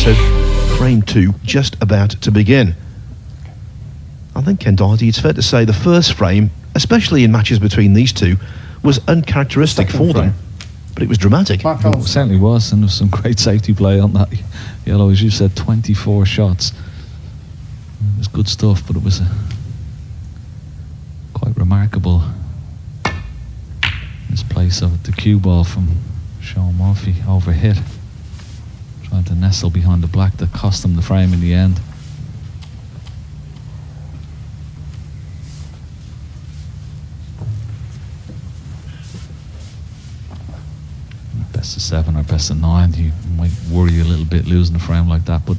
So frame 2 just about to begin. I think, Ken Doherty, it's fair to say the first frame, especially in matches between these two, was uncharacteristic for them, but it was dramatic. It certainly was, and there was some great safety play on that yellow. As you said, 24 shots. It was good stuff, but it was quite remarkable misplace of the cue ball from Shaun Murphy, overhit, trying to nestle behind the black that cost him the frame in the end. Best of 7 or best of 9, you might worry a little bit losing a frame like that, but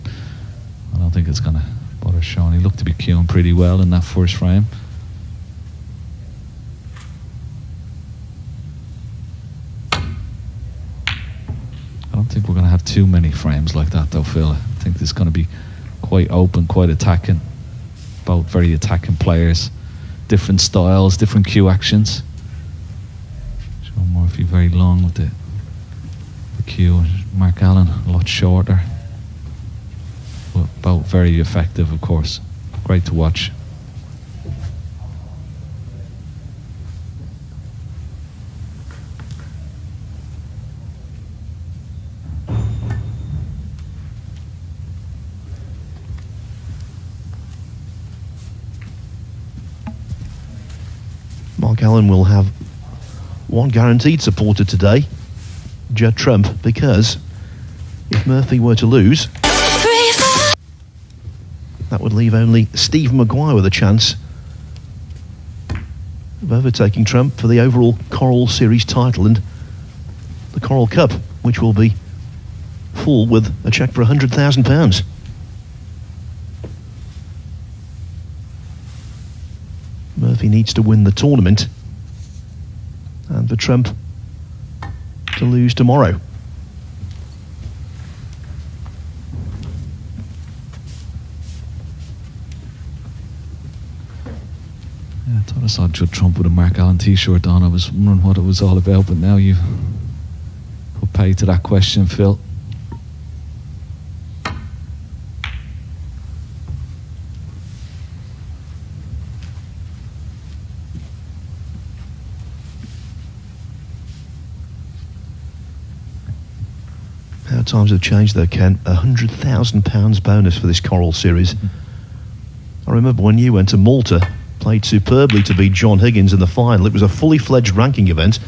I don't think it's going to bother Shaun. He looked to be cueing pretty well in that first frame. I don't think we're going to have too many frames like that though, Phil. I think this is going to be quite open, quite attacking. Both very attacking players, different styles, different cue actions. Shaun Murphy very long with the cue, Mark Allen a lot shorter, but both very effective, of course. Great to watch. Mark Allen will have one guaranteed supporter today, Judd Trump, because if Murphy were to lose, that would leave only Steve Maguire with a chance of overtaking Trump for the overall Coral Series title and the Coral Cup, which will be full with a cheque for £100,000. Murphy needs to win the tournament and for Trump to lose tomorrow. Yeah, I thought I saw Judd Trump with a Mark Allen t-shirt on. I was wondering what it was all about, but now you've put pay to that question, Phil. How times have changed though, Ken. £100,000 bonus for this Coral Series. I remember when you went to Malta, played superbly to beat John Higgins in the final. It was a fully fledged ranking event,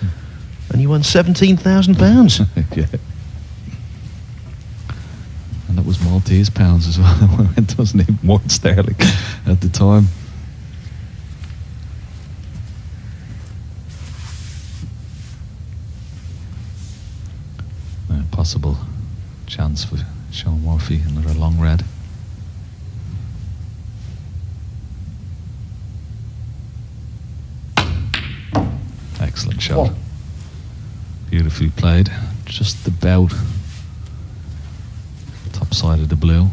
and you won £17,000. Yeah. And that was Maltese pounds as well. It wasn't even more sterling at the time. Possible chance for Shaun Murphy, another long red. Excellent shot. Beautifully played. Just about top side of the blue.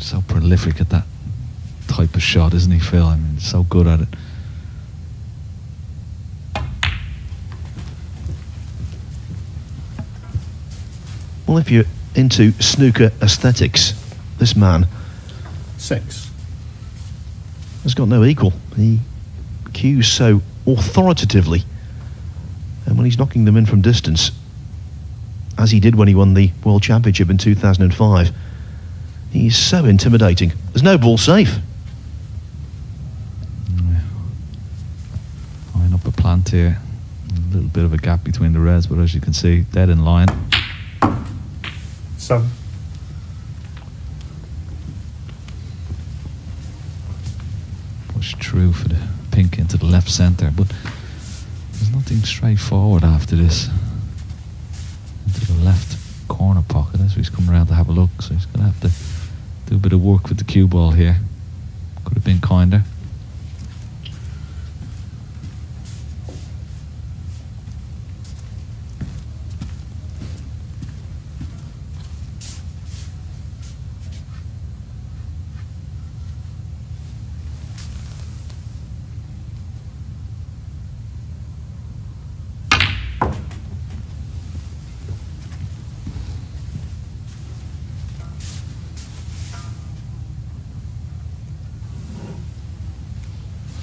So prolific at that type of shot, isn't he, Phil? I mean, so good at it. Well, if you're into snooker aesthetics, this man 6 has got no equal. He cues so authoritatively, and when he's knocking them in from distance, as he did when he won the World Championship in 2005, he's so intimidating. There's no ball safe. Line up a plant here. A little bit of a gap between the reds, but as you can see, dead in line. 7 Push through for the pink into the left centre, but there's nothing straightforward after this. Into the left corner pocket as he's come around to have a look, so he's going to have to do a bit of work with the cue ball here. Could have been kinder.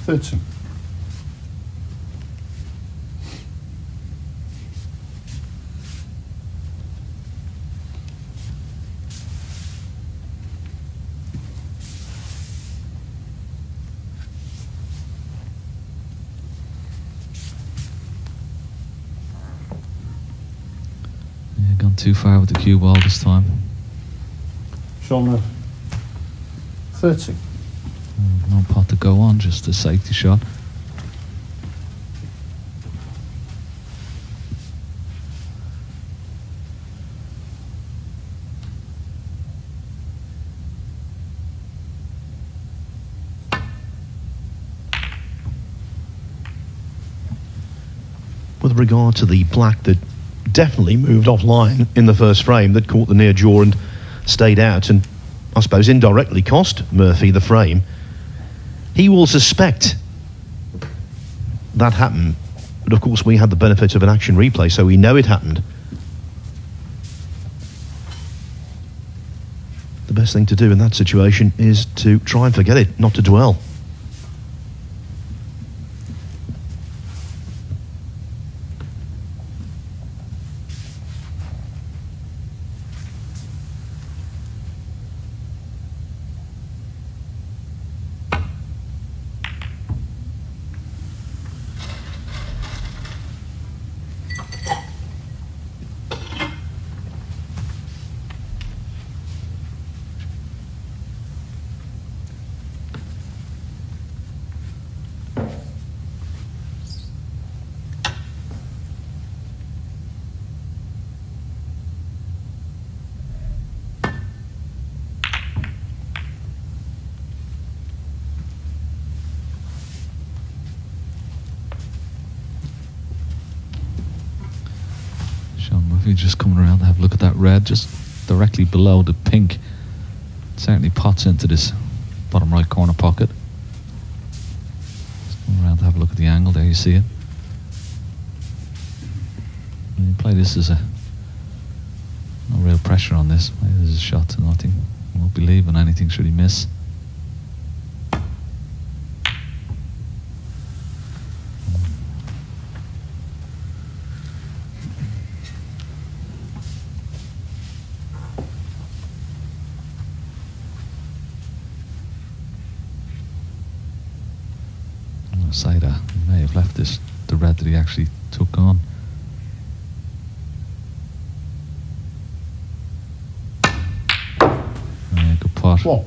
13. Yeah, gone too far with the cue ball this time. Shaun, 30. No pot to go on, just a safety shot. With regard to the black that definitely moved offline in the first frame, that caught the near jaw and stayed out, and I suppose indirectly cost Murphy the frame, he will suspect that happened. But of course we had the benefit of an action replay, so we know it happened. The best thing to do in that situation is to try and forget it, not to dwell. Shaun Murphy just coming around to have a look at that red just directly below the pink. It certainly pots into this bottom right corner pocket. Just coming around to have a look at the angle. There you see it. And you play this as no real pressure on this. Play this as a shot to nothing. I won't be leaving anything should he miss. Cider. He may have left this the red that he actually took on. Yeah, good pot. What?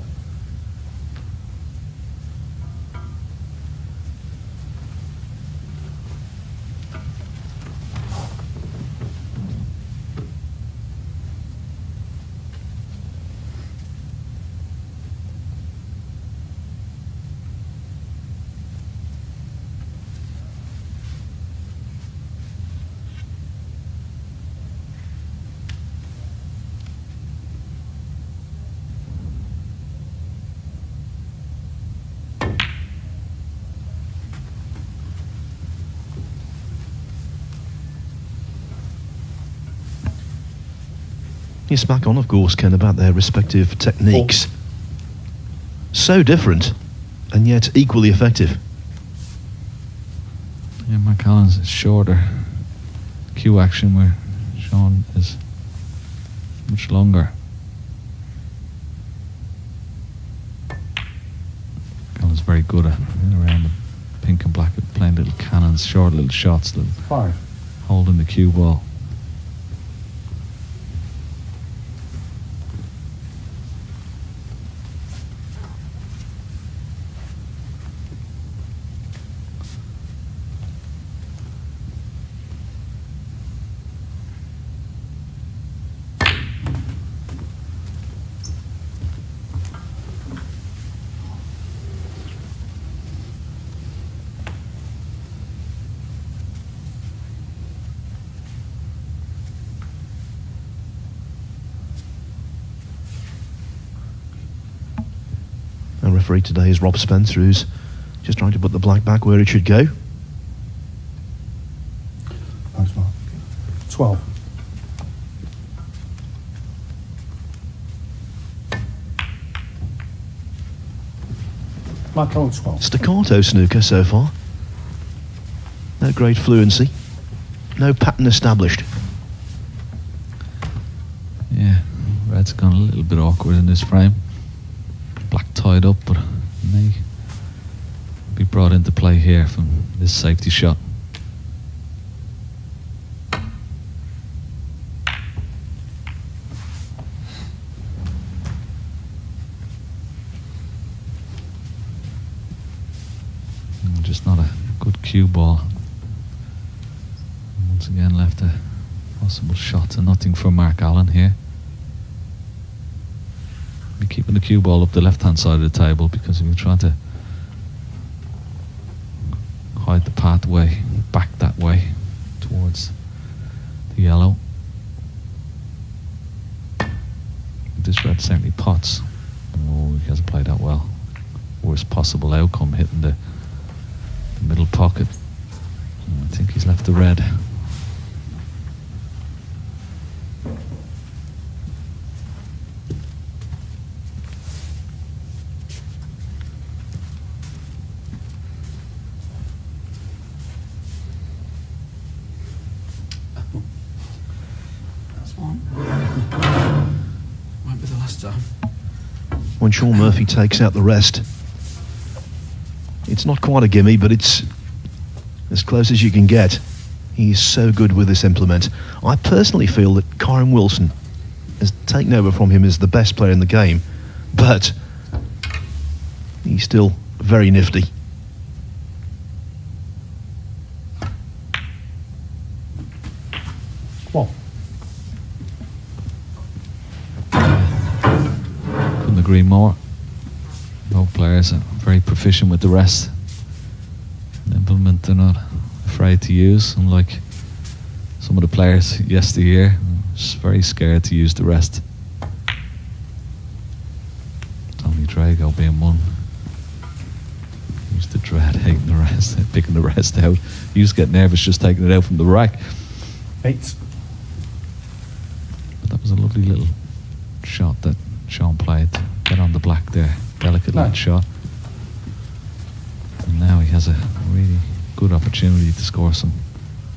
You smack on, of course, Ken, about their respective techniques. So different, and yet equally effective. Yeah, Mark Allen's is shorter cue action where Shaun is much longer. Allen's very good at around the pink and black, playing little cannons, short little shots, little 5. holding the cue ball. Our referee today is Rob Spencer, who's just trying to put the black back where it should go. Thanks, Mark. 12. Michael 12. Staccato snooker so far. No great fluency. No pattern established. Yeah, red's gone a little bit awkward in this frame. Black tied up, but may be brought into play here from this safety shot. Just not a good cue ball. And once again left a possible shot to nothing for Mark Allen here. Be keeping the cue ball up the left hand side of the table, because if you're trying to hide the pathway back that way towards the yellow, this red certainly pots. Oh, he hasn't played that well. Worst possible outcome, hitting the middle pocket. I think he's left the red. That's one. Might be the last time. When Shaun Murphy takes out the rest, it's not quite a gimme, but it's as close as you can get. He's so good with this implement. I personally feel that Kyron Wilson has taken over from him as the best player in the game, but he's still very nifty. Well, Couldn't agree more. Both players are very proficient with the rest. An implement they're not afraid to use, unlike some of the players yesteryear. Just very scared to use the rest. Tony Drago being one. Used to dread hating the rest, picking the rest out. He used to get nervous just taking it out from the rack. 8. But that was a lovely little shot that Shaun played. Get on the black there. Delicate little shot. And now he has a really good opportunity to score some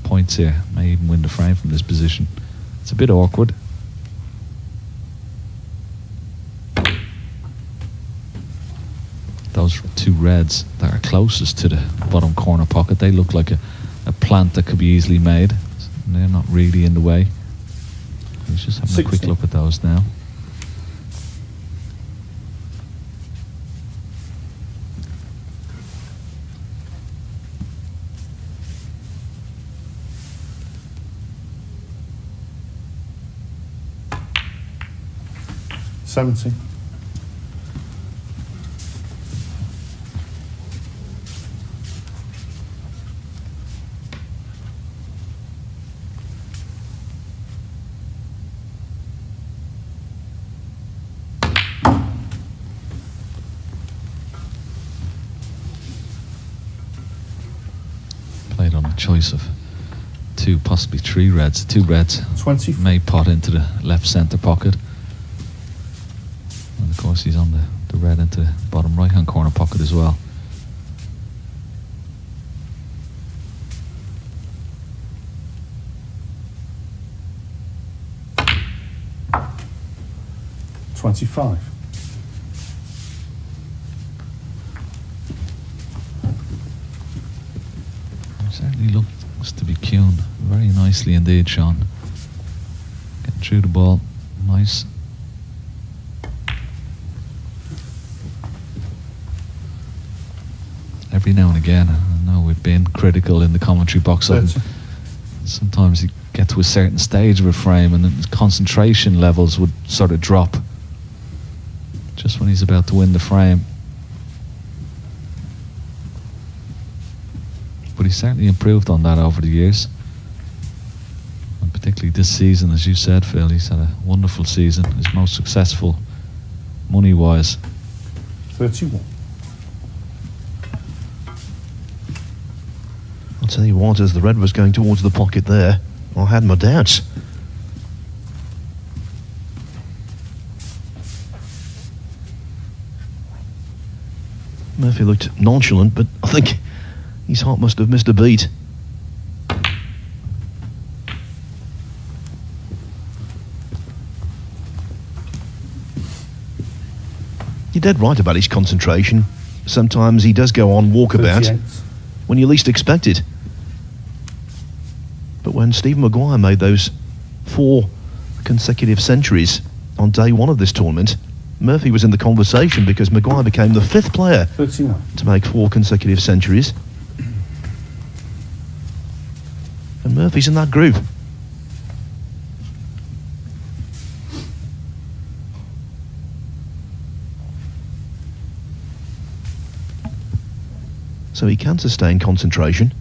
points here. May even win the frame from this position. It's a bit awkward. Those two reds that are closest to the bottom corner pocket, they look like a plant that could be easily made. And they're not really in the way. Let's just have a quick look at those now. $70. Played on a choice of two, possibly three reds. Two reds 20. may pot into the left centre pocket. And of course he's on the red into the bottom right hand corner pocket as well. $25. Certainly looks to be cued very nicely indeed, Shaun. Getting through the ball, nice. Every now and again, I know we've been critical in the commentary box of him. Sometimes you get to a certain stage of a frame and then his concentration levels would sort of drop just when he's about to win the frame. But he's certainly improved on that over the years. And particularly this season, as you said, Phil, he's had a wonderful season. His most successful money-wise. 31. I'll tell you what, as the red was going towards the pocket there, I had my doubts. Murphy looked nonchalant, but I think his heart must have missed a beat. You're dead right about his concentration. Sometimes he does go on walkabout 38. when you least expect it. But when Stephen Maguire made those 4 consecutive centuries on day 1 of this tournament, Murphy was in the conversation because Maguire became the 5th player 39. to make 4 consecutive centuries. And Murphy's in that group. So he can sustain concentration.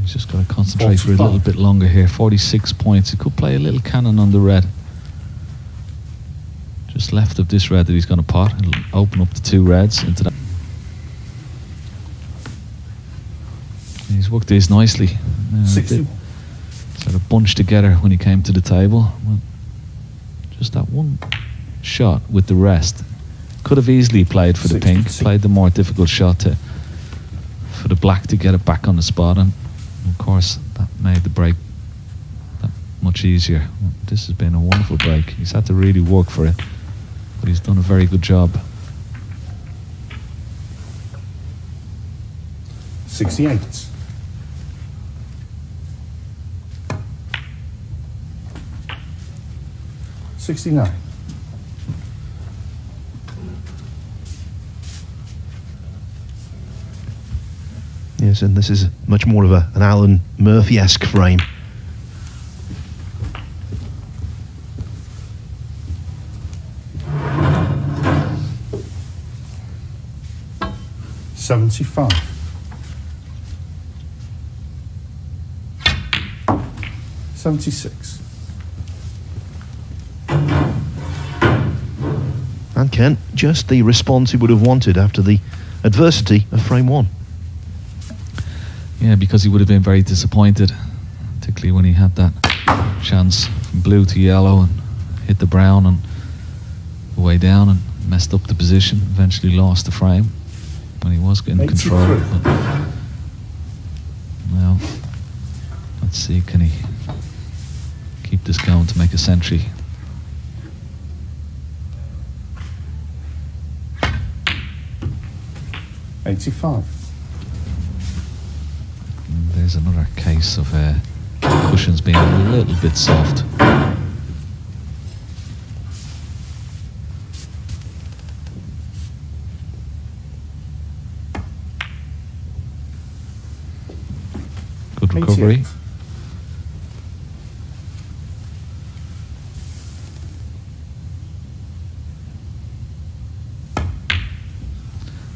He's just got to concentrate for a little bit longer here. 46 points. He could play a little cannon on the red. Just left of this red that he's going to pot. It'll open up the 2 reds into that. He's worked these nicely. 61. Sort of bunched together when he came to the table. Well, just that one shot with the rest. Could have easily played for the pink. Played the more difficult shot for the black to get it back on the spot. And of course, that made the break that much easier. This has been a wonderful break. He's had to really work for it, but he's done a very good job. 68. 69. Yes, and this is much more of an Alan Murphy-esque frame. $75. 76. And Kent, just the response he would have wanted after the adversity of frame 1. Yeah, because he would have been very disappointed, particularly when he had that chance from blue to yellow and hit the brown and the way down and messed up the position. Eventually lost the frame when he was getting control. But, well, let's see, can he keep this going to make a century? $85. There's another case of cushions being a little bit soft. Good recovery. 88.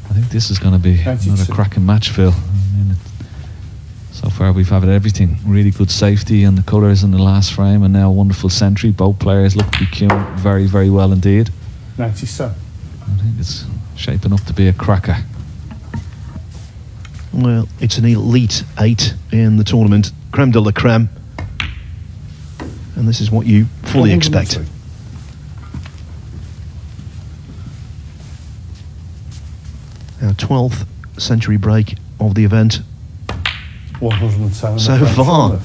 I think this is going to be another cracking match, Phil. I mean, so far we've had everything. Really good safety and the colours in the last frame, and now a wonderful century. Both players look to be queuing very, very well indeed. 97. I think it's shaping up to be a cracker. Well, it's an elite 8 in the tournament. Creme de la creme. And this is what you fully expect. Our 12th century break of the event 110. so far.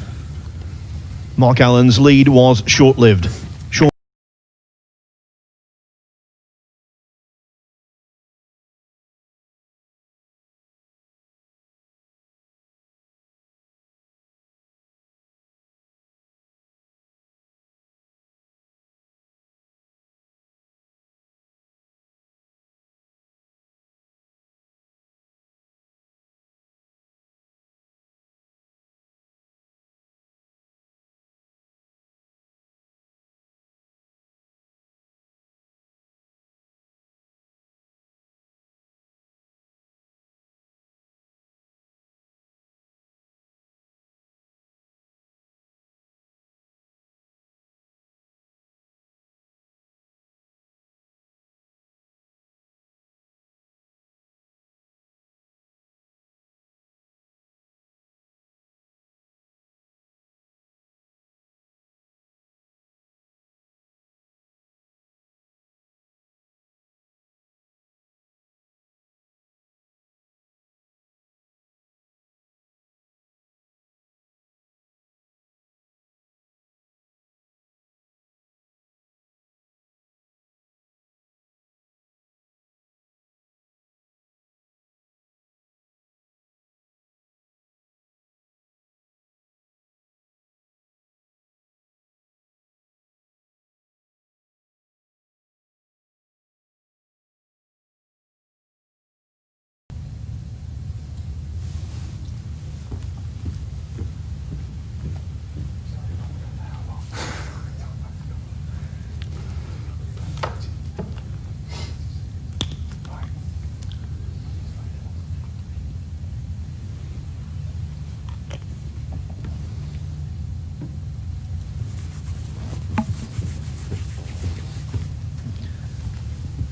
Mark Allen's lead was short-lived.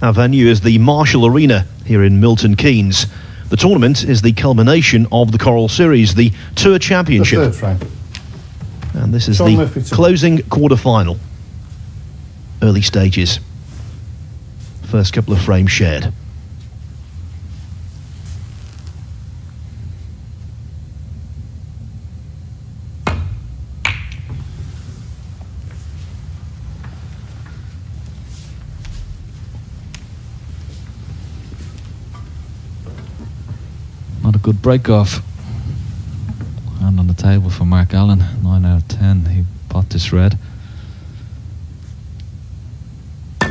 Our venue is the Marshall Arena here in Milton Keynes. The tournament is the culmination of the Coral Series, the Tour The Championship. third frame. And this is Shaun the Murphy to- closing quarter-final. Early stages. First couple of frames shared. Not a good break off. Hand on the table for Mark Allen. 9 out of 10. He bought this red. There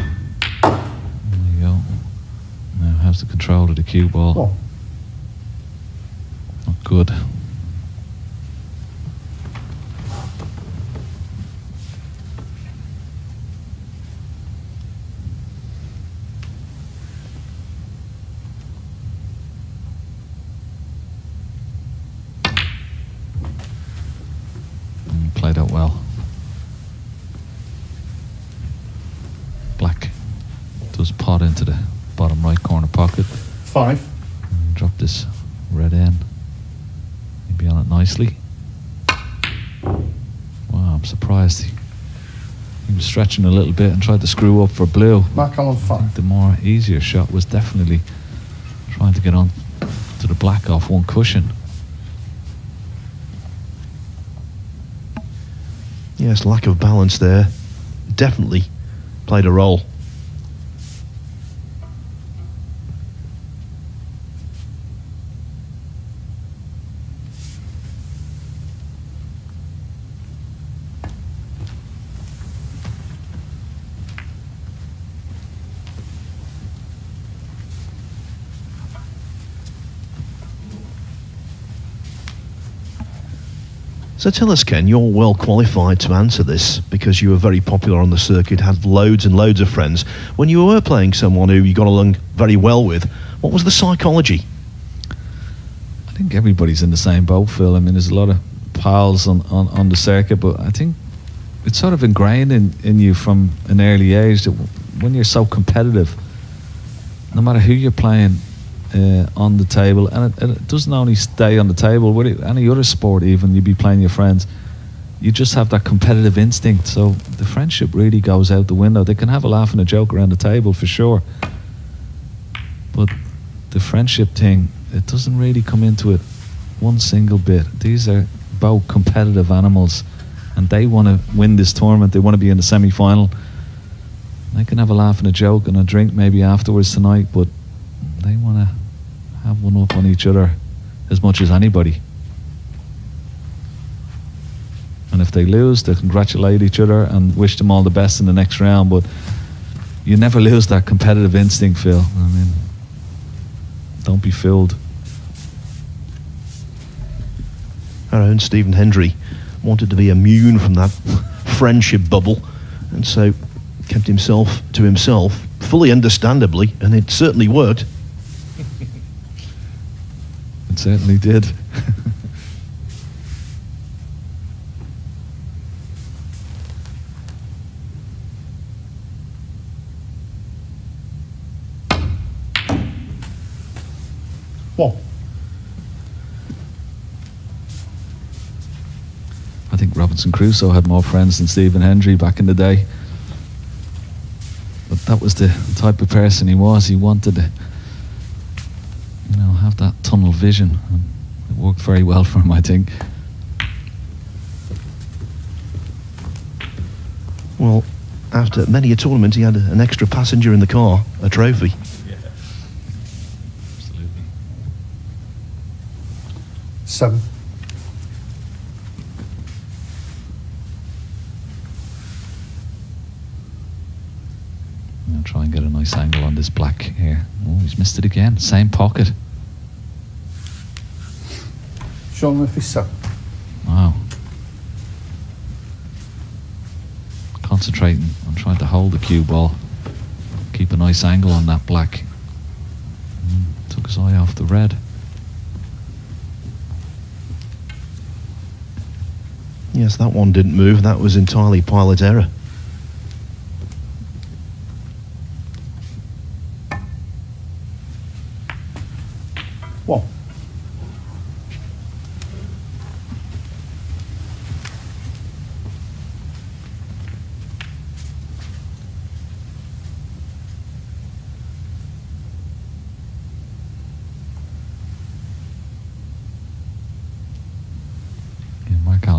you go. Now has the control of the cue ball. Oh, Not good. Played out well. Black does pot into the bottom right corner pocket. 5. And drop this red in. Maybe on it nicely. Wow, I'm surprised. He was stretching a little bit and tried to screw up for blue. Mark Allen, I think 5. the more easier shot was definitely trying to get on to the black off one cushion. Yes, lack of balance there definitely played a role. So tell us, Ken, you're well qualified to answer this because you were very popular on the circuit, had loads and loads of friends. When you were playing someone who you got along very well with, what was the psychology? I think everybody's in the same boat, Phil. I mean, there's a lot of pals on the circuit, but I think it's sort of ingrained in you from an early age that when you're so competitive, no matter who you're playing on the table, and it doesn't only stay on the table, with any other sport even, you'd be playing your friends, you just have that competitive instinct, so the friendship really goes out the window. They can have a laugh and a joke around the table for sure, but the friendship thing, it doesn't really come into it one single bit. These are both competitive animals and they want to win this tournament. They want to be in the semi-final. They can have a laugh and a joke and a drink maybe afterwards tonight, but they want to have one up on each other as much as anybody. And if they lose, they congratulate each other and wish them all the best in the next round, but you never lose that competitive instinct, Phil. I mean, don't be fooled. Our own Stephen Hendry wanted to be immune from that friendship bubble, and so kept himself to himself, fully understandably, and it certainly worked. It certainly did. One. I think Robinson Crusoe had more friends than Stephen Hendry back in the day. But that was the type of person he was. He wanted to, have that tunnel vision. And it worked very well for him, I think. Well, after many a tournament, he had an extra passenger in the car, a trophy. Yeah, absolutely. 7. I'll try and get a nice angle on this black here. Oh, he's missed it again. Same pocket. Shaun Murphy, 7. Wow. Concentrating on trying to hold the cue ball. Keep a nice angle on that black. Took his eye off the red. Yes, that one didn't move. That was entirely pilot error.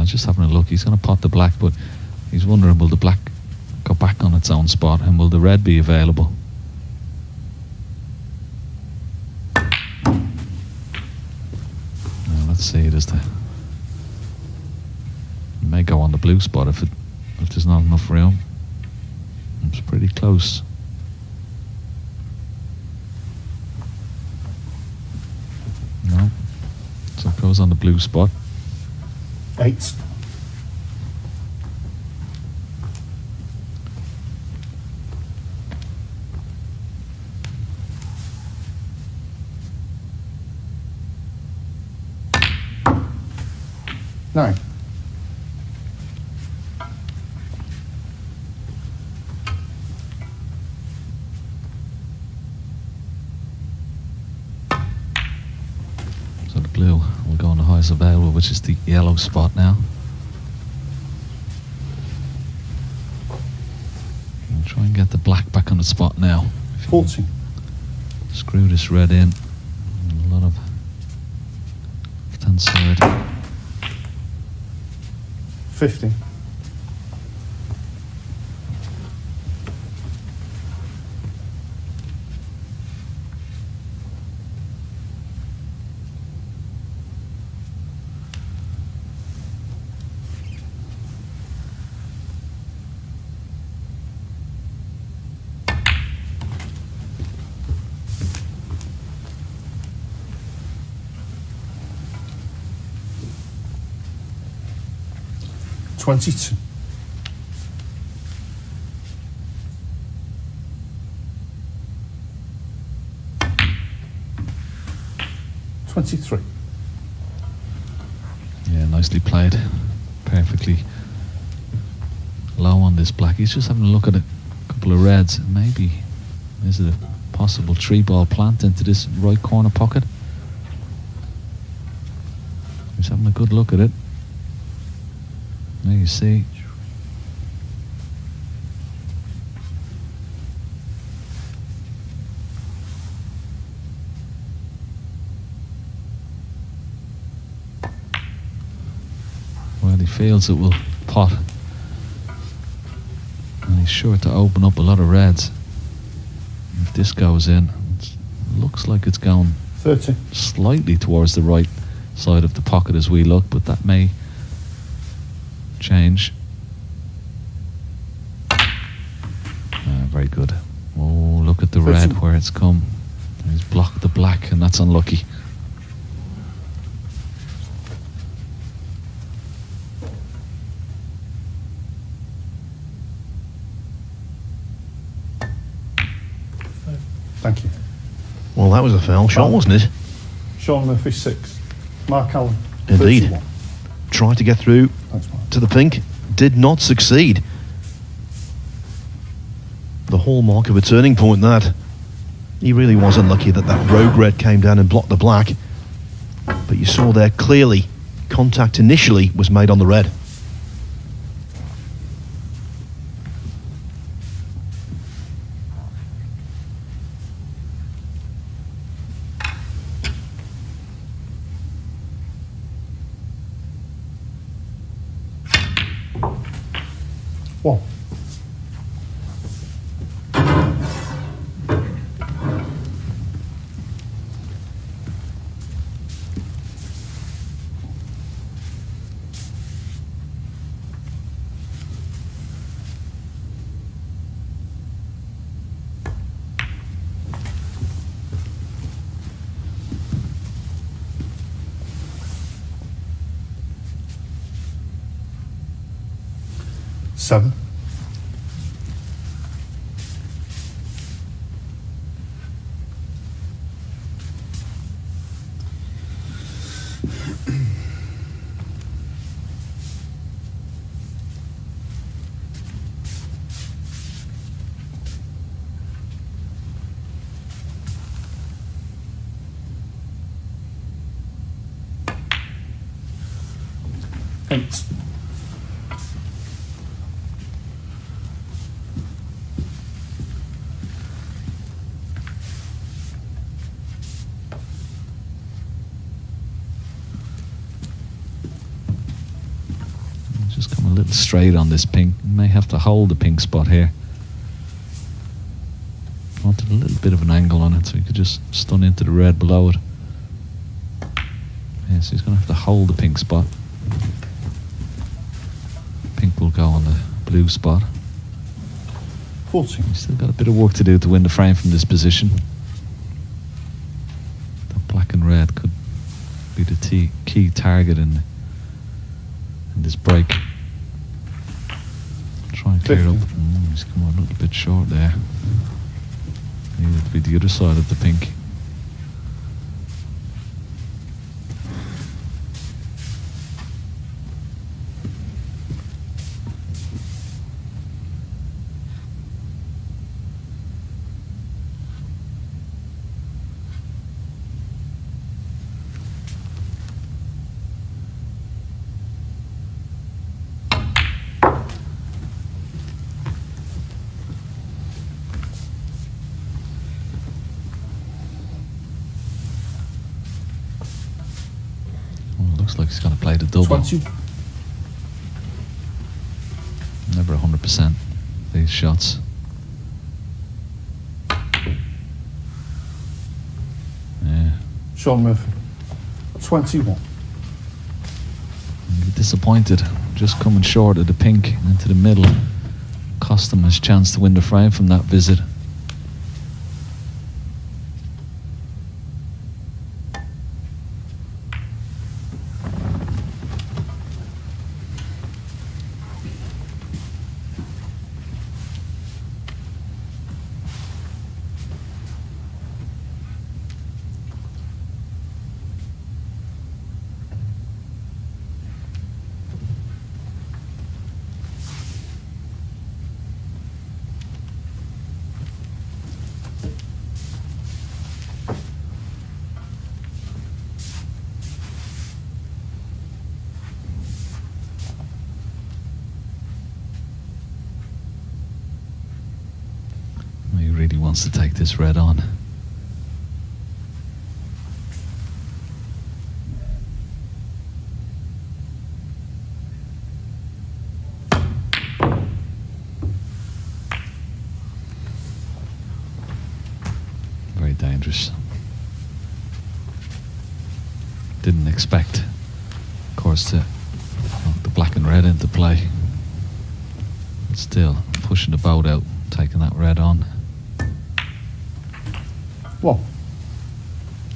just having a look. He's going to pot the black, but he's wondering, will the black go back on its own spot, and will the red be available? Now, let's see. It may go on the blue spot if there's not enough room. It's pretty close. No. So it goes on the blue spot. 8. Nine. So the blue will go on the highest available, which is the yellow spot now. We'll try and get the black back on the spot now. 40. Screw this red in. A lot of left-hand side. 50. $22. $23. Yeah, nicely played. Perfectly low on this black. He's just having a look at a couple of reds. Maybe, is it a possible 3-ball plant into this right corner pocket? He's having a good look at it. There you see. Well, he feels it will pot. And he's sure to open up a lot of reds. If this goes in, it looks like it's going 30. slightly towards the right side of the pocket as we look, but that may change. Very good. Oh, look at the red where it's come. He's blocked the black, and that's unlucky. Thank you. Well, that was a foul shot, wasn't it? Shaun Murphy 6. Mark Allen. Indeed. 31. Tried to get through Thanks, Mark. to the pink, did not succeed. The hallmark of a turning point, that. He really was unlucky that rogue red came down and blocked the black. But you saw there clearly contact initially was made on the red. One. Seven. Eight. little straight on this pink. May have to hold the pink spot here. Wanted a little bit of an angle on it so he could just stun into the red below it. Yeah, so he's going to have to hold the pink spot. Pink will go on the blue spot. 40. He's still got a bit of work to do to win the frame from this position. The black and red could be the key target in this break. Try and clear it up. He's come on a little bit short there. Needed to be the other side of the pink. Looks like he's going to play the double. 20. Never 100% these shots. Yeah. Shaun Murphy. 21. Disappointed. Just coming short of the pink into the middle. Cost him his chance to win the frame from that visit. He really wants to take this red on. Very dangerous. Didn't expect, of course, to knock the black and red into play. But still, pushing the boat out, taking that red on. Well,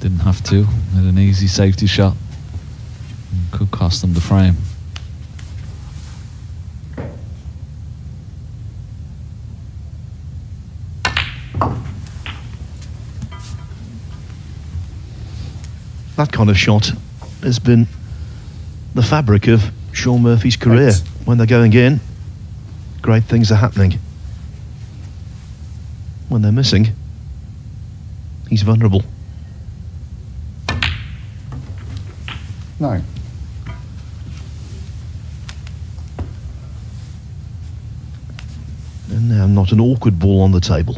Didn't have to. Had an easy safety shot. Could cost them the frame. That kind of shot has been the fabric of Shaun Murphy's career. Right. When they're going in, great things are happening. When they're missing, he's vulnerable. 9. And now not an awkward ball on the table.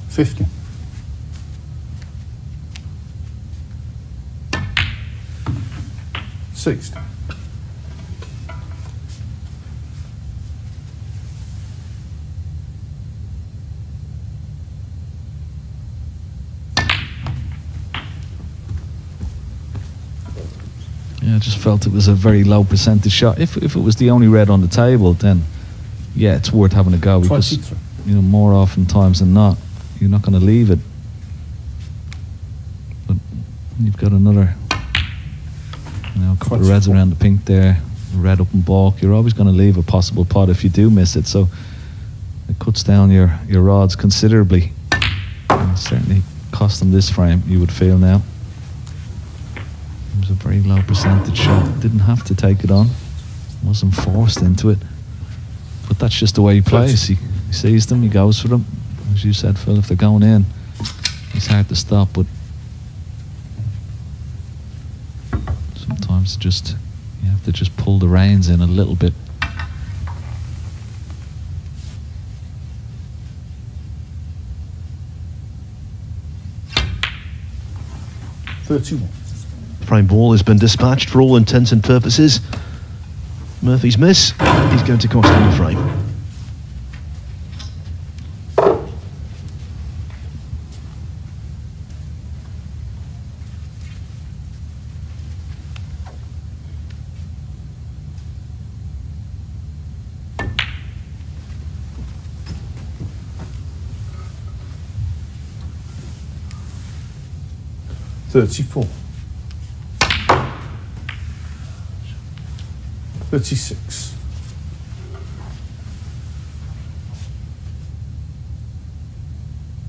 $50. $60. Yeah, I just felt it was a very low percentage shot. If it was the only red on the table, then yeah, it's worth having a go because 23. you know, more often times than not, you're not going to leave it. But you've got another, you know, a couple of reds around the pink there, red up and balk. You're always going to leave a possible pot if you do miss it. So it cuts down your odds considerably. And certainly cost them this frame, you would feel now. It was a very low percentage shot. Didn't have to take it on. Wasn't forced into it. But that's just the way he plays. He sees them, he goes for them. As you said, Phil, if they're going in, it's hard to stop. But sometimes you have to just pull the reins in a little bit. 31. Frame ball has been dispatched for all intents and purposes. Murphy's miss is going to cost him the frame. $34. 36.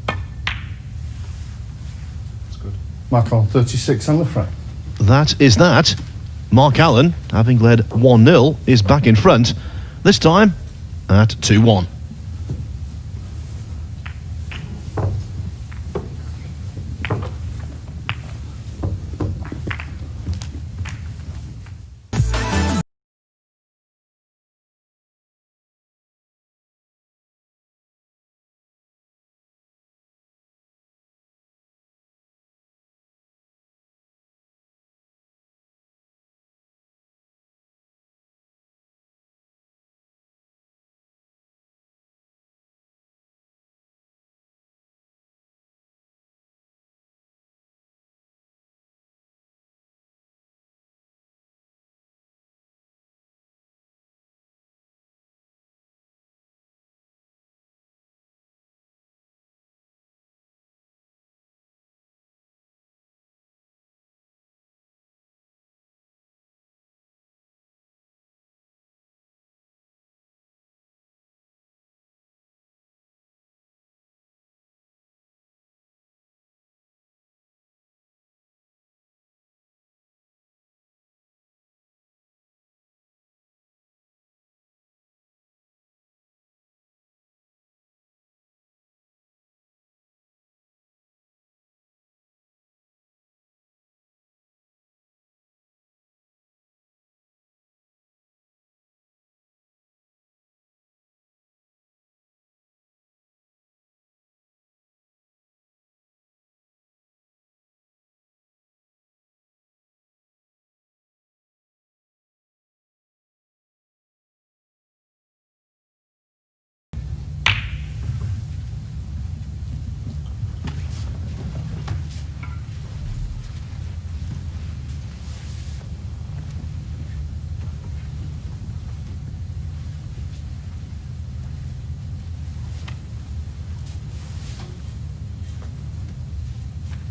That's good. Mark on 36 on the frame. That is that. Mark Allen, having led 1-0, is back in front, this time at 2-1.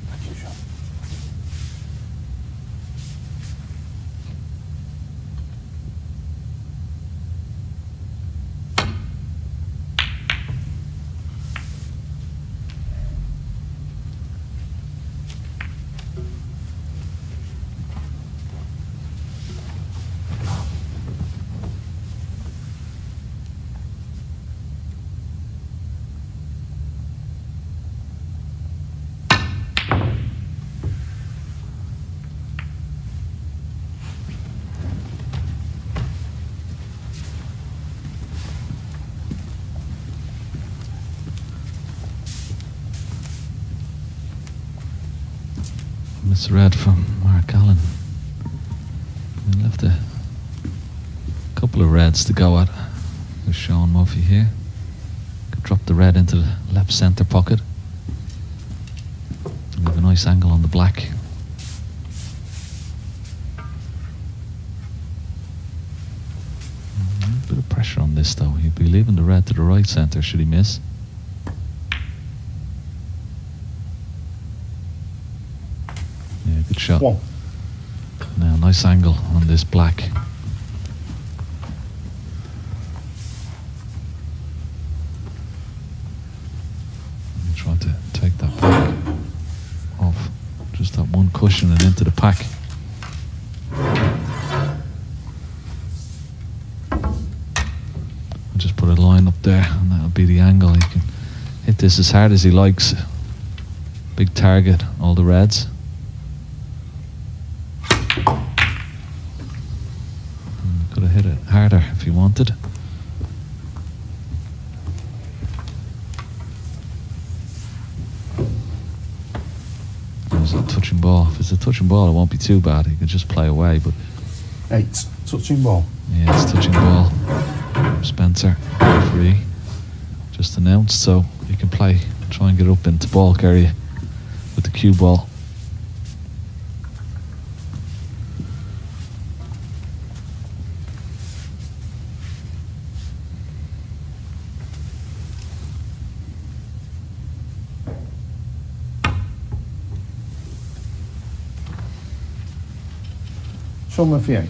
Thank you, Shaun. Miss red from Mark Allen. We left a couple of reds to go at with Shaun Murphy here. Could drop the red into the left centre pocket. We have a nice angle on the black. A bit of pressure on this though. He'd be leaving the red to the right centre should he miss. Yeah, good shot. One. Now, nice angle on this black. Try to take that black off. Just that one cushion and into the pack. I'll just put a line up there and that'll be the angle. He can hit this as hard as he likes. Big target, all the reds. Could have hit it harder if he wanted. There's It's a touching ball. If it's a touching ball, it won't be too bad. He can just play away, but 8. Touching ball. yeah, it's touching ball. Spencer, referee, just announced, so he can play, try and get up into balk area with the cue ball. Shaun Murphy 8.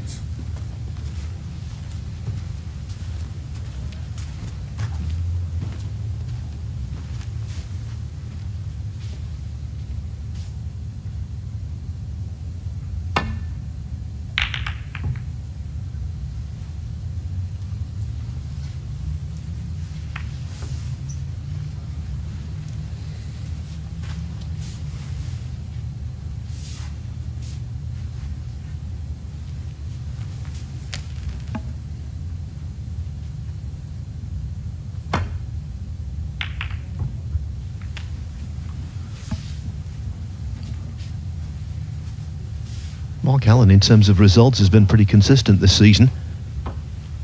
Mark Allen, in terms of results, has been pretty consistent this season.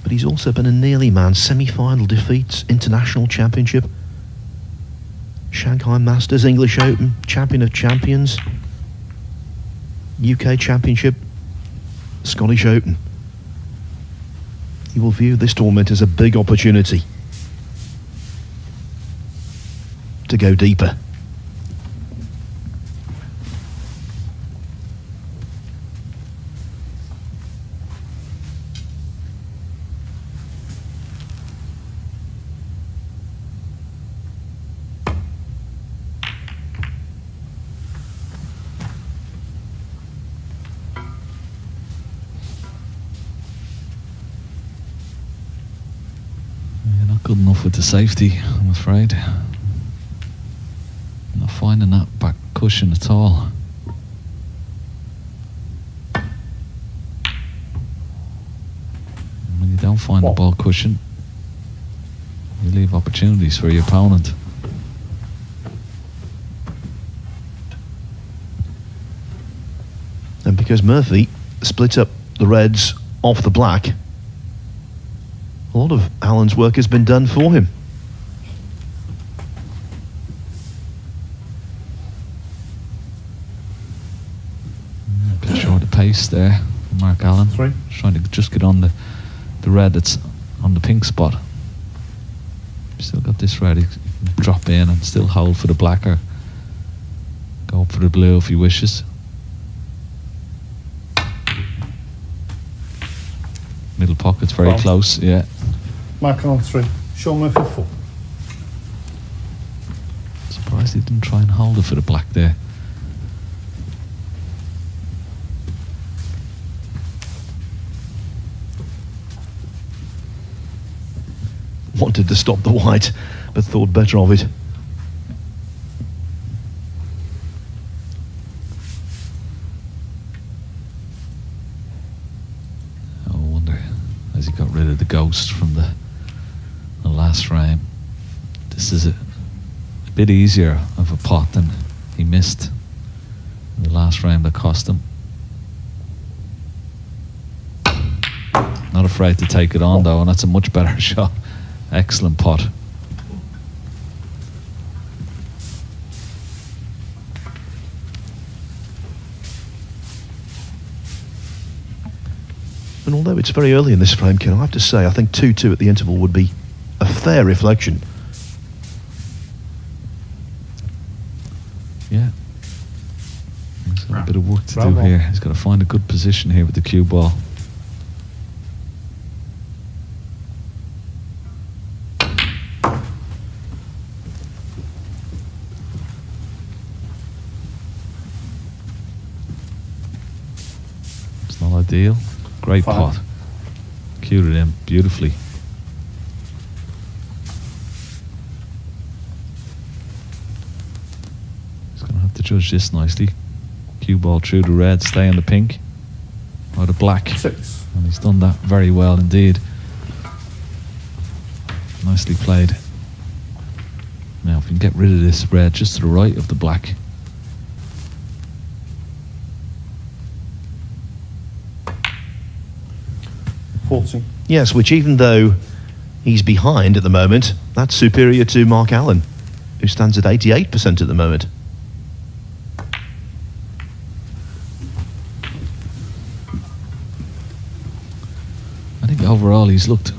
But he's also been a nearly man. Semi-final defeats, International Championship, Shanghai Masters, English Open, Champion of Champions, UK Championship, Scottish Open. He will view this tournament as a big opportunity to go deeper. Good enough with the safety, I'm afraid. Not finding that back cushion at all. When you don't find the ball cushion, you leave opportunities for your opponent. And because Murphy split up the reds off the black, a lot of Allen's work has been done for him. A bit short of pace there for Mark Allen. 3. Trying to just get on the red that's on the pink spot. Still got this red. He can drop in and still hold for the black, or go up for the blue if he wishes. Middle pocket's very close, yeah. Michael on 3. Shaun Murphy 4. Surprised he didn't try and hold it for the black there. Wanted to stop the white, but thought better of it. I wonder, as he got rid of the ghost from the last frame, this is a bit easier of a pot than he missed in the last frame that cost him. Not afraid to take it on though, and that's a much better shot. Excellent pot. And although it's very early in this frame, Ken, I have to say I think 2-2 at the interval would be a fair reflection. Yeah. He's got a bit of work to do here. He's got to find a good position here with the cue ball. It's not ideal. Great 5. pot. Cued it in beautifully. He's going to have to judge this nicely. Cue ball through the red, stay on the pink or the black. 6. And he's done that very well indeed. Nicely played. Now if we can get rid of this red just to the right of the black, 40. Yes, which even though he's behind at the moment, that's superior to Mark Allen, who stands at 88% at the moment. I think overall he's looked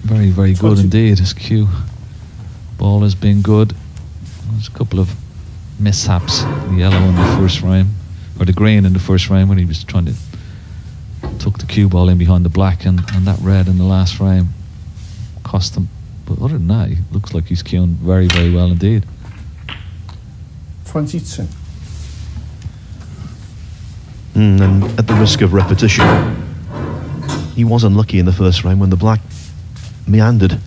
very, very good 20. indeed. His cue ball has been good. There's a couple of mishaps, the yellow in the first frame, or the green in the first frame when he was trying to tuck the cue ball in behind the black, and that red in the last frame cost him. But other than that, he looks like he's cueing very, very well indeed. 22. And at the risk of repetition, he was unlucky in the first frame when the black meandered.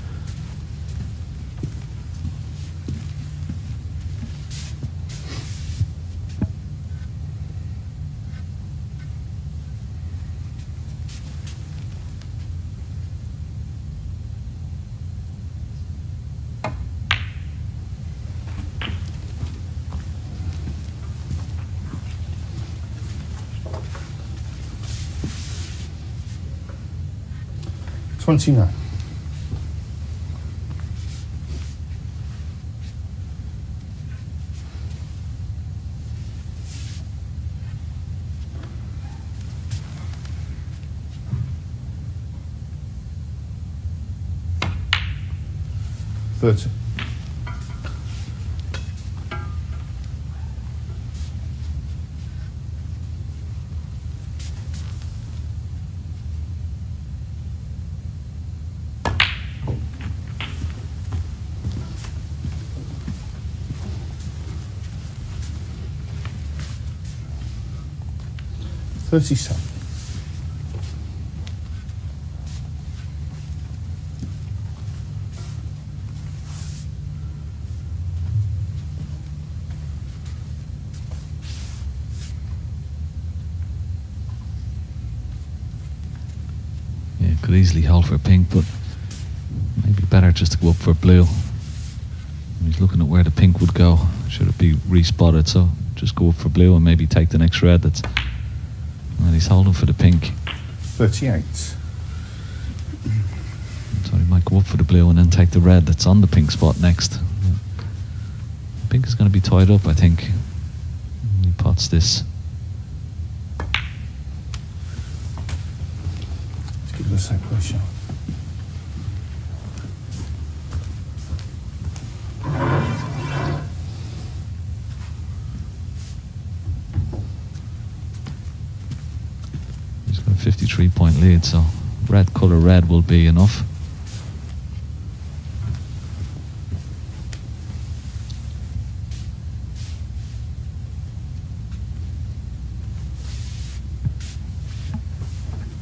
$29. $30. $37. Yeah, could easily hold for pink, but maybe better just to go up for blue. He's looking at where the pink would go. Should it be respotted? So just go up for blue and maybe take the next red. And he's holding for the pink. 38. So he might go up for the blue and then take the red that's on the pink spot next. Pink is going to be tied up, I think. He pots this. Let's give it a sec, please, Shaun. He's got a 53-point lead, so colour red will be enough.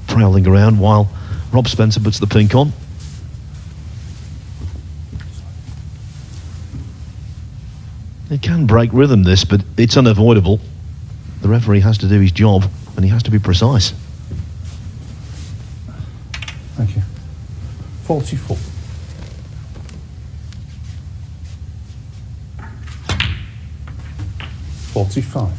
Prowling around while Rob Spencer puts the pink on. It can break rhythm, this, but it's unavoidable. The referee has to do his job, and he has to be precise. Thank you. 44. $45.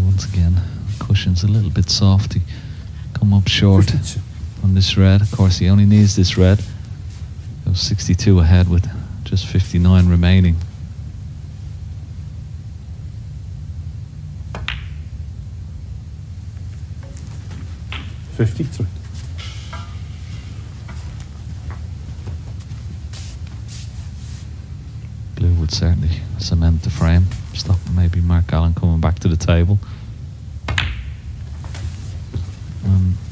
Once again, cushion's a little bit soft. He come up short 52. on this red. Of course, he only needs this red. Goes 62 ahead with just 59 remaining. $53. Blue would certainly cement the frame. Stop maybe Mark Allen coming back to the table.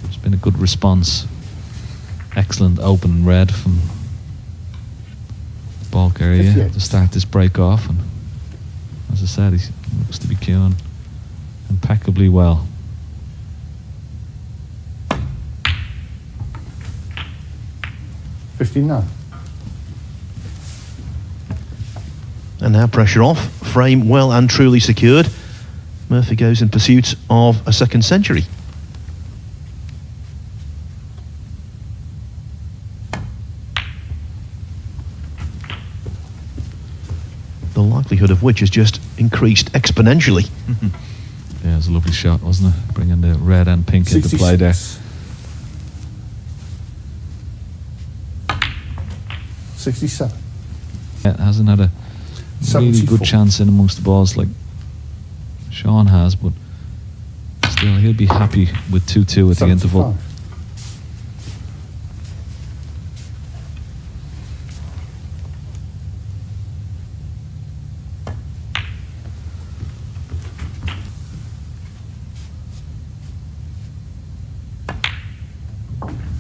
It's been a good response. Excellent open red from the bulk area 58. to start this break off. And as I said, he looks to be queuing impeccably well. $59. And now pressure off, frame well and truly secured. Murphy goes in pursuit of a second century. The likelihood of which has just increased exponentially. Yeah, it was a lovely shot, wasn't it? Bringing the red and pink into play there. 67. Yeah, hasn't had a really 74. good chance in amongst the balls like Shaun has, but still he'll be happy with 2-2 at the interval. 75.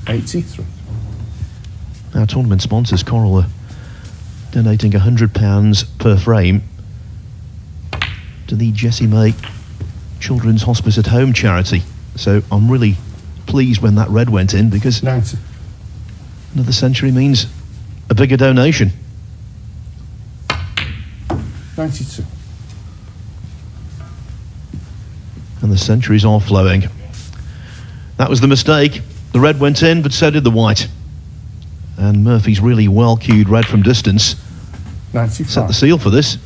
$83. Our tournament sponsors, Coral, are donating £100 per frame to the Jessie May Children's Hospice at Home charity. So I'm really pleased when that red went in, because 90. another century means a bigger donation. 92. And the centuries are flowing. That was the mistake. The red went in, but so did the white. And Murphy's really well cued red from distance 95. set the seal for this.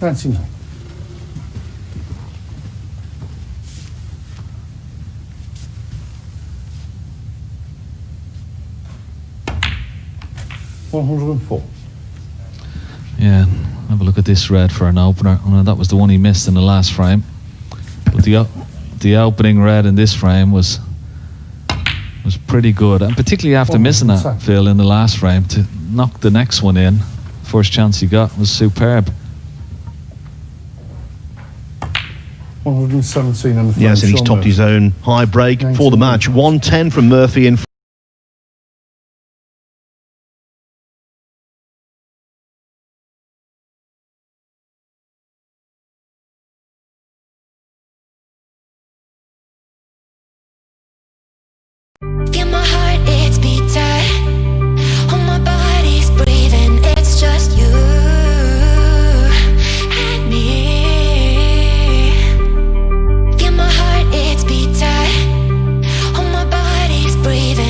$99. $104. Yeah, have a look at this red for an opener. Oh, no, that was the one he missed in the last frame. But the opening red in this frame was pretty good, and particularly after missing that, Phil, in the last frame, to knock the next one in, first chance he got, was superb. 117 on the frame. Yes, and he's Shaun topped Murphy. his own high break for the match. 110 from Murphy in Yeah, my heart, it's beating. Oh, my body's breathing. It's just you and me. Yeah, my heart, it's beating. Oh, my body's breathing.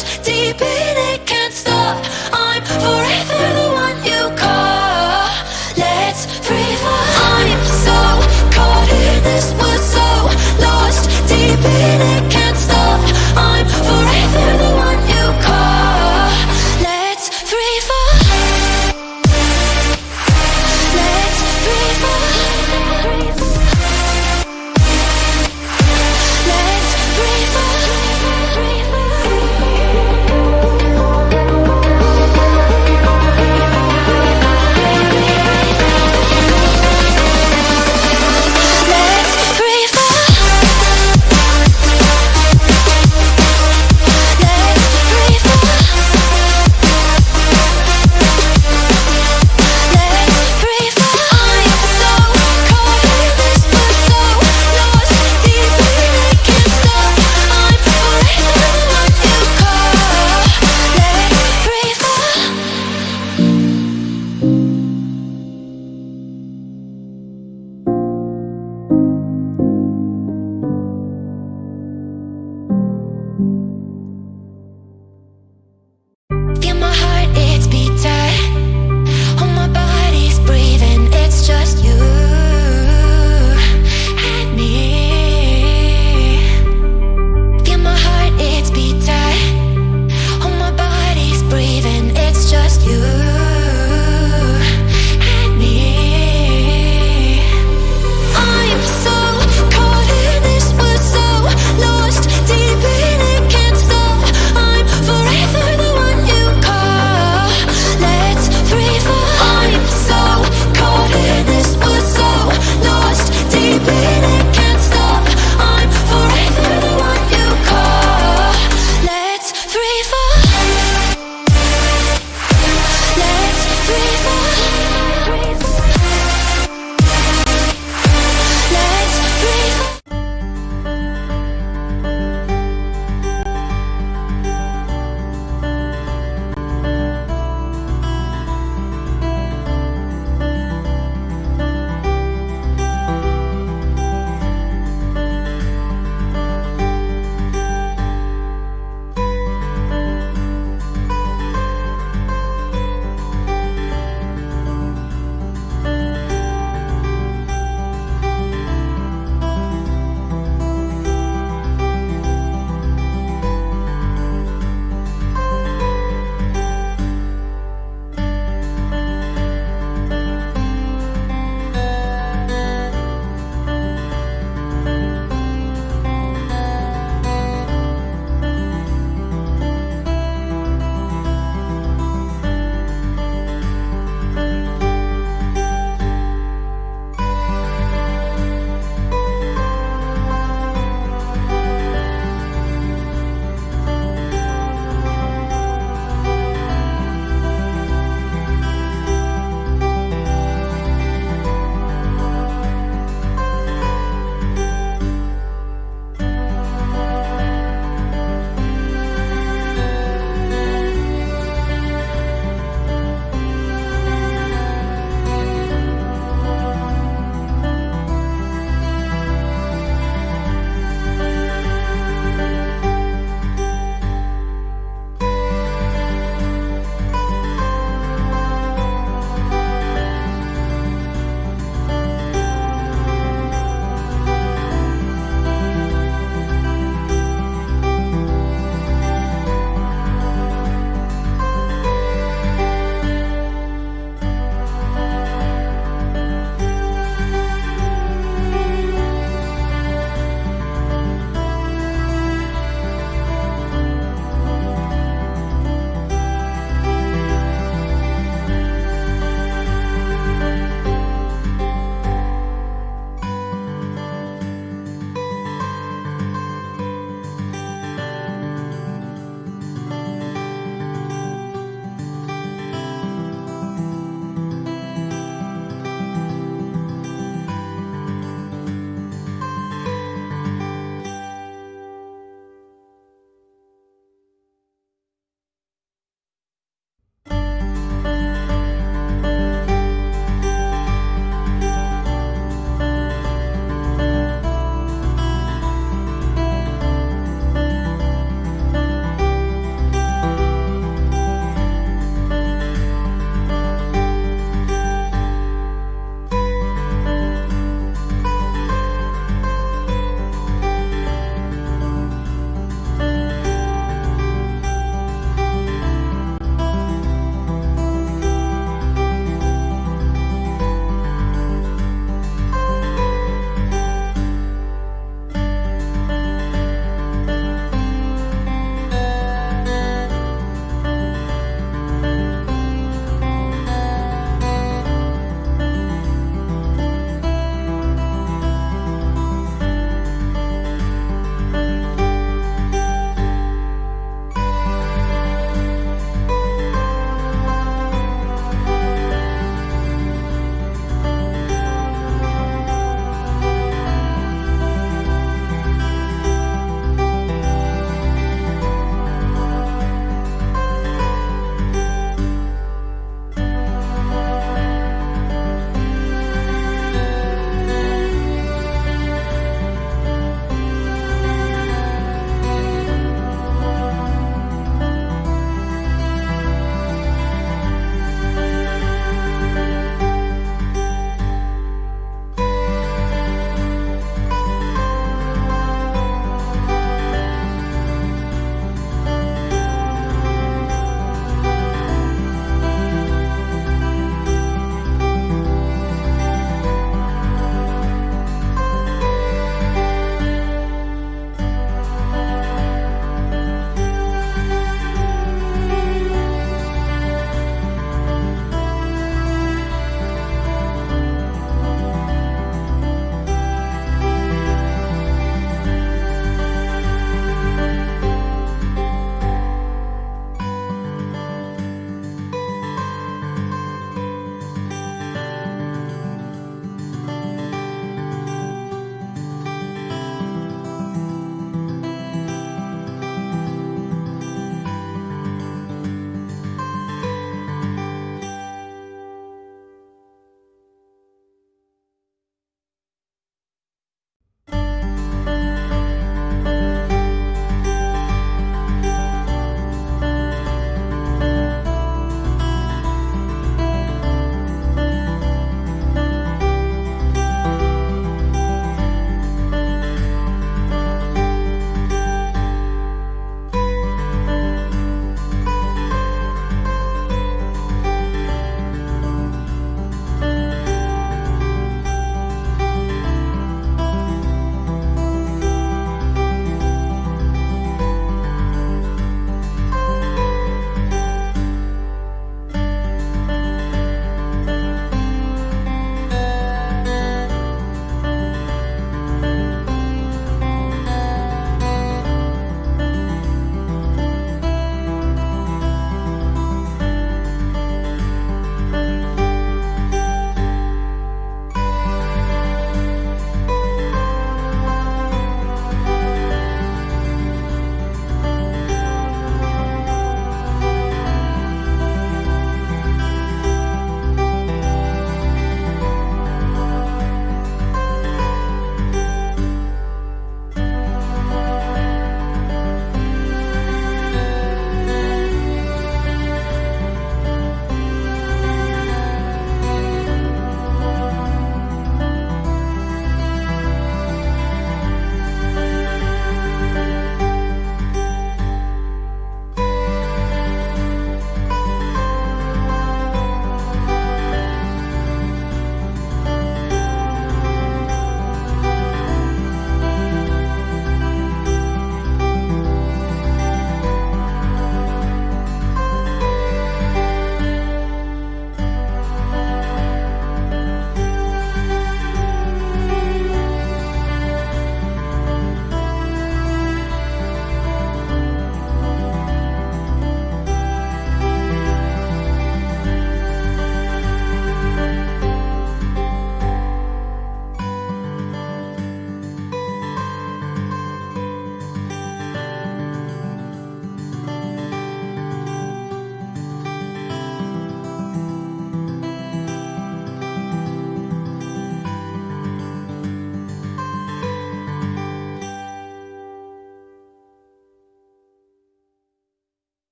lost deep in it, can't stop. I'm forever the one you call. Let's free fall. I'm so caught in this, we're so lost deep in it, can't stop. I'm forever the one you call. Let's free fall. Let's free fall. Let's free fall.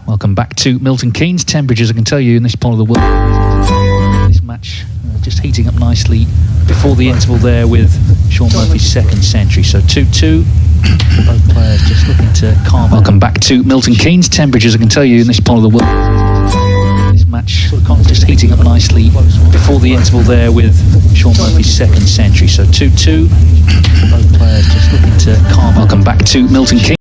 Welcome back to Milton Keynes. Temperatures, I can tell you, in this part of the world. This match just heating up nicely before the interval there with Shaun Murphy's second century. So 2-2. Both players just looking to calm. Welcome back to Milton Keynes. Temperatures, I can tell you, in this part of the world. This match just heating up nicely before the interval there with Shaun Murphy's second century. So 2-2. Both players just looking to calm. Welcome back to Milton Keynes.